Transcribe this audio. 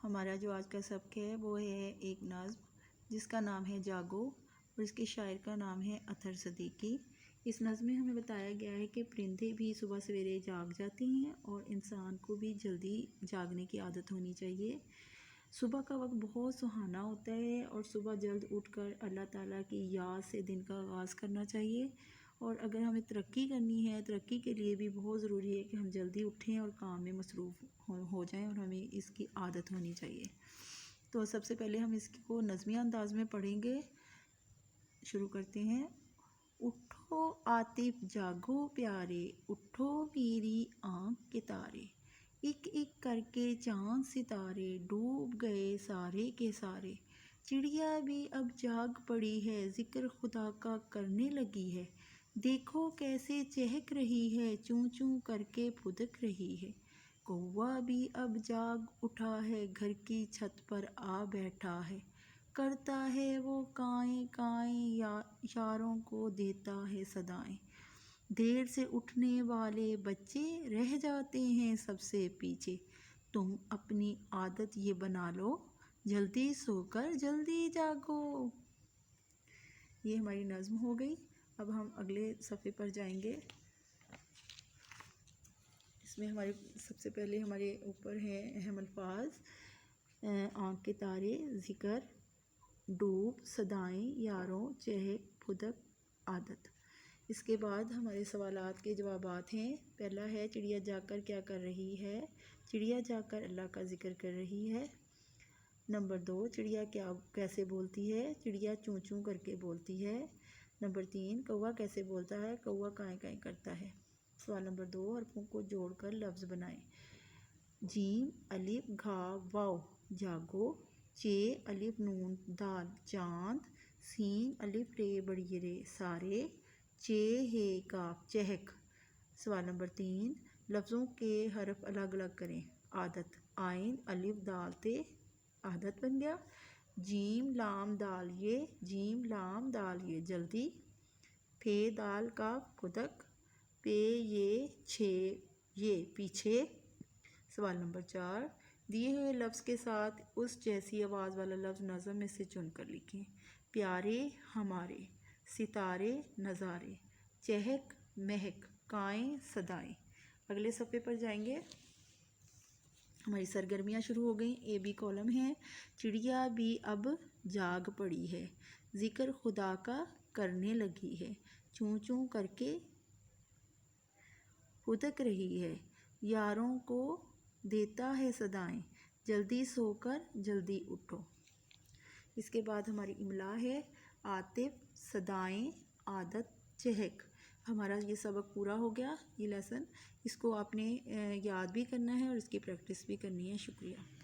ہمارا جو آج کا سبق ہے وہ ہے ایک نظم جس کا نام ہے جاگو اور اس کے شاعر کا نام ہے اطہر صدیقی۔ اس نظم میں ہمیں بتایا گیا ہے کہ پرندے بھی صبح سویرے جاگ جاتے ہیں اور انسان کو بھی جلدی جاگنے کی عادت ہونی چاہیے۔ صبح کا وقت بہت سہانا ہوتا ہے اور صبح جلد اٹھ کر اللہ تعالیٰ کی یاد سے دن کا آغاز کرنا چاہیے، اور اگر ہمیں ترقی کرنی ہے، ترقی کے لیے بھی بہت ضروری ہے کہ ہم جلدی اٹھیں اور کام میں مصروف ہو جائیں، اور ہمیں اس کی عادت ہونی چاہیے۔ تو سب سے پہلے ہم اس کو نظمی انداز میں پڑھیں گے۔ شروع کرتے ہیں۔ اٹھو عاطف جاگو پیارے، اٹھو میری آنکھ کے تارے، ایک ایک کر کے چاند ستارے ڈوب گئے سارے کے سارے، چڑیا بھی اب جاگ پڑی ہے ذکر خدا کا کرنے لگی ہے، دیکھو کیسے چہک رہی ہے چوں چوں کر کے پھدک رہی ہے، کوّا بھی اب جاگ اٹھا ہے گھر کی چھت پر آ بیٹھا ہے، کرتا ہے وہ کائیں کائیں یاروں کو دیتا ہے صدائیں، دیر سے اٹھنے والے بچے رہ جاتے ہیں سب سے پیچھے، تم اپنی عادت یہ بنا لو جلدی سو کر جلدی جاگو۔ یہ ہماری نظم ہو گئی۔ اب ہم اگلے صفحے پر جائیں گے۔ اس میں ہمارے سب سے پہلے ہمارے اوپر ہیں اہم الفاظ: آنکھ کے تارے، ذکر، ڈوب، صدائیں، یاروں، چہک، پھدک، عادت۔ اس کے بعد ہمارے سوالات کے جوابات ہیں۔ پہلا ہے چڑیا جاگ کر کیا کر رہی ہے؟ چڑیا جاگ کر اللہ کا ذکر کر رہی ہے۔ نمبر 2، چڑیا کیسے بولتی ہے؟ چڑیا چوں چوں کر کے بولتی ہے۔ نمبر 3، کوّا کیسے بولتا ہے؟ کوّا کائیں کائیں کرتا ہے۔ سوال نمبر 2، حرفوں کو جوڑ کر لفظ بنائیں۔ جیم الف گھا واو جاگو، چے الف نون دال چاند، سین الف رے بڑی رے سارے، چے ہے کاف چہک۔ سوال نمبر 3، لفظوں کے حرف الگ الگ کریں۔ عادت، عین الف دال تے عادت بن گیا۔ جیم لام دال یہ، جیم لام دال یہ جلدی۔ پھے دال کاف پھدک، پے یہ چھے یہ پیچھے۔ سوال نمبر 4، دیے ہوئے لفظ کے ساتھ اس جیسی آواز والا لفظ نظم میں سے چن کر لکھیں۔ پیارے ہمارے، ستارے نظارے، چہک مہک، کائیں صدائیں۔ اگلے صفحے پر جائیں گے۔ ہماری سرگرمیاں شروع ہو گئیں۔ اے بی کالم ہے۔ چڑیا بھی اب جاگ پڑی ہے، ذکر خدا کا کرنے لگی ہے، چوں چوں کر کے پھدک رہی ہے، یاروں کو دیتا ہے صدائیں، جلدی سو کر جلدی اٹھو۔ اس کے بعد ہماری املا ہے۔ عاطف، صدائیں، عادت، چہک۔ ہمارا یہ سبق پورا ہو گیا، یہ لیسن۔ اس کو آپ نے یاد بھی کرنا ہے اور اس کی پریکٹس بھی کرنی ہے۔ شکریہ۔